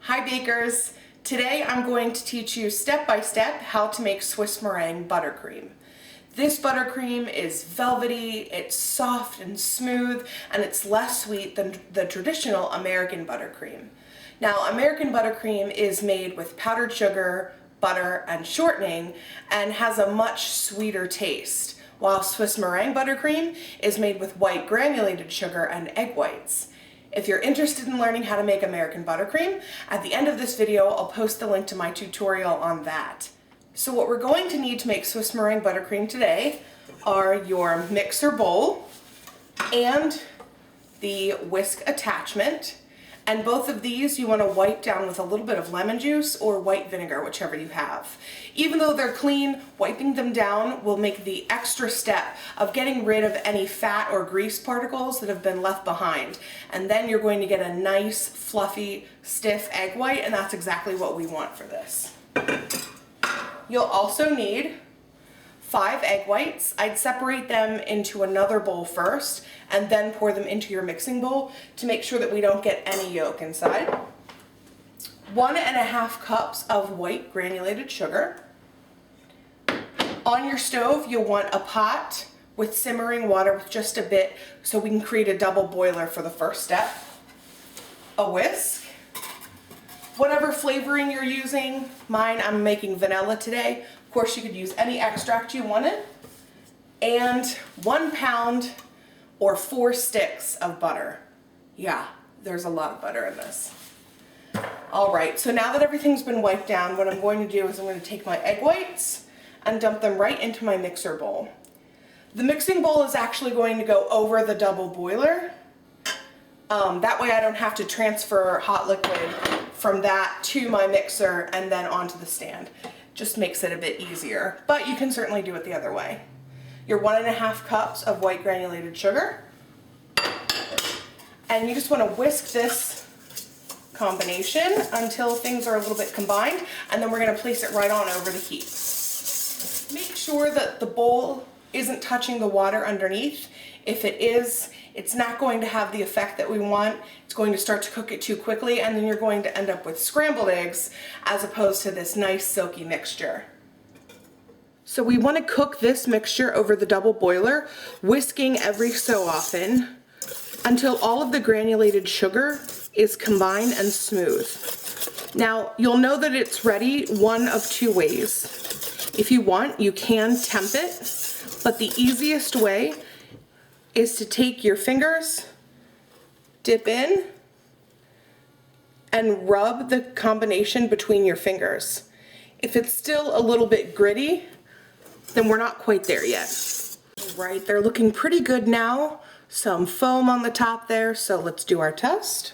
Hi bakers! Today I'm going to teach you step by step how to make Swiss Meringue Buttercream. This buttercream is velvety, it's soft and smooth, and it's less sweet than the traditional American buttercream. Now, American buttercream is made with powdered sugar, butter, and shortening, and has a much sweeter taste, while Swiss Meringue Buttercream is made with white granulated sugar and egg whites. If you're interested in learning how to make American buttercream, at the end of this video I'll post the link to my tutorial on that. So what we're going to need to make Swiss Meringue Buttercream today are your mixer bowl and the whisk attachment. And both of these you want to wipe down with a little bit of lemon juice or white vinegar, whichever you have. Even though they're clean, wiping them down will make the extra step of getting rid of any fat or grease particles that have been left behind. And then you're going to get a nice, fluffy, stiff egg white, and that's exactly what we want for this. You'll also need 5 egg whites. I'd separate them into another bowl first and then pour them into your mixing bowl to make sure that we don't get any yolk inside. 1.5 cups of white granulated sugar. On your stove, you'll want a pot with simmering water with just a bit so we can create a double boiler for the first step. A whisk. Whatever flavoring you're using, I'm making vanilla today. Of course, you could use any extract you wanted. And 1 pound or 4 sticks of butter. Yeah, there's a lot of butter in this. All right, so now that everything's been wiped down, what I'm going to do is I'm going to take my egg whites and dump them right into my mixer bowl. The mixing bowl is actually going to go over the double boiler. That way I don't have to transfer hot liquid from that to my mixer and then onto the stand. Just makes it a bit easier, but you can certainly do it the other way. Your 1.5 cups of white granulated sugar, and you just want to whisk this combination until things are a little bit combined, and then we're going to place it right on over the heat. Make sure that the bowl isn't touching the water underneath. If it is, it's not going to have the effect that we want. It's going to start to cook it too quickly, and then you're going to end up with scrambled eggs as opposed to this nice silky mixture. So we want to cook this mixture over the double boiler, whisking every so often until all of the granulated sugar is combined and smooth. Now, you'll know that it's ready one of 2 ways. If you want, you can temp it, but the easiest way is to take your fingers, dip in, and rub the combination between your fingers. If it's still a little bit gritty, then we're not quite there yet. All right, they're looking pretty good now. Some foam on the top there, so let's do our test.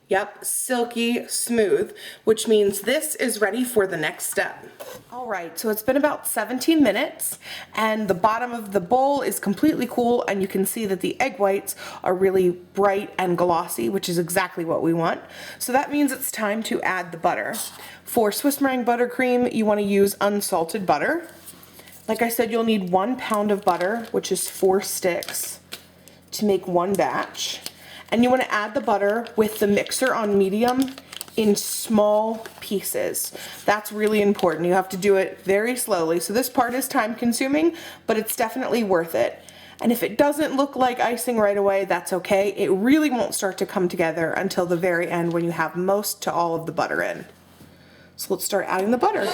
Yep, silky smooth, which means this is ready for the next step. All right, so it's been about 17 minutes and the bottom of the bowl is completely cool, and you can see that the egg whites are really bright and glossy, which is exactly what we want. So that means it's time to add the butter. For Swiss Meringue Buttercream, you want to use unsalted butter. Like I said, you'll need 1 pound of butter, which is 4 sticks, to make 1 batch. And you want to add the butter with the mixer on medium in small pieces. That's really important. You have to do it very slowly. So this part is time consuming, but it's definitely worth it. And if it doesn't look like icing right away, that's okay. It really won't start to come together until the very end when you have most to all of the butter in. So let's start adding the butter.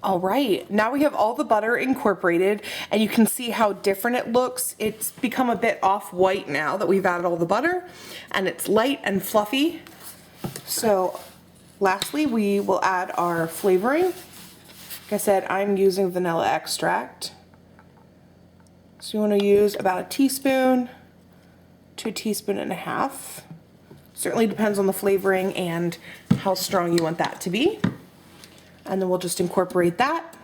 All right, now we have all the butter incorporated, and you can see how different it looks. It's become a bit off-white now that we've added all the butter, and it's light and fluffy. So lastly, we will add our flavoring. Like I said, I'm using vanilla extract. So you want to use about 1 teaspoon to 1.5 teaspoons. Certainly depends on the flavoring and how strong you want that to be. And then we'll just incorporate that.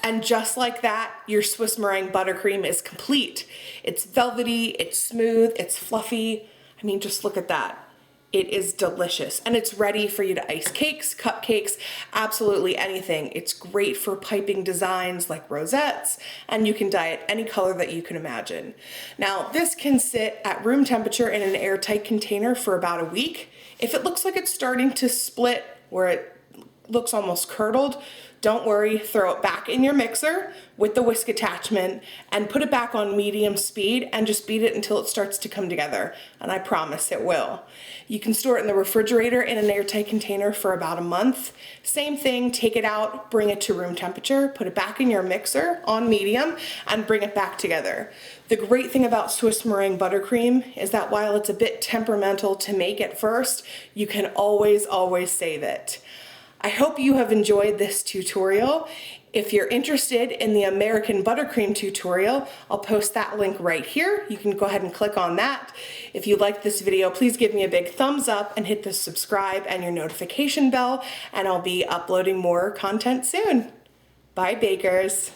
And just like that, your Swiss Meringue Buttercream is complete. It's velvety, it's smooth, it's fluffy, I mean, just look at that. It is delicious, and it's ready for you to ice cakes, cupcakes, absolutely anything. It's great for piping designs like rosettes, and you can dye it any color that you can imagine. Now, this can sit at room temperature in an airtight container for about a week. If it looks like it's starting to split, where it looks almost curdled, don't worry, throw it back in your mixer with the whisk attachment and put it back on medium speed and just beat it until it starts to come together, and I promise it will. You can store it in the refrigerator in an airtight container for about a month. Same thing, take it out, bring it to room temperature, put it back in your mixer on medium, and bring it back together. The great thing about Swiss Meringue Buttercream is that while it's a bit temperamental to make at first, you can always save it. I hope you have enjoyed this tutorial. If you're interested in the American Buttercream tutorial, I'll post that link right here. You can go ahead and click on that. If you liked this video, please give me a big thumbs up and hit the subscribe and your notification bell, and I'll be uploading more content soon. Bye, bakers.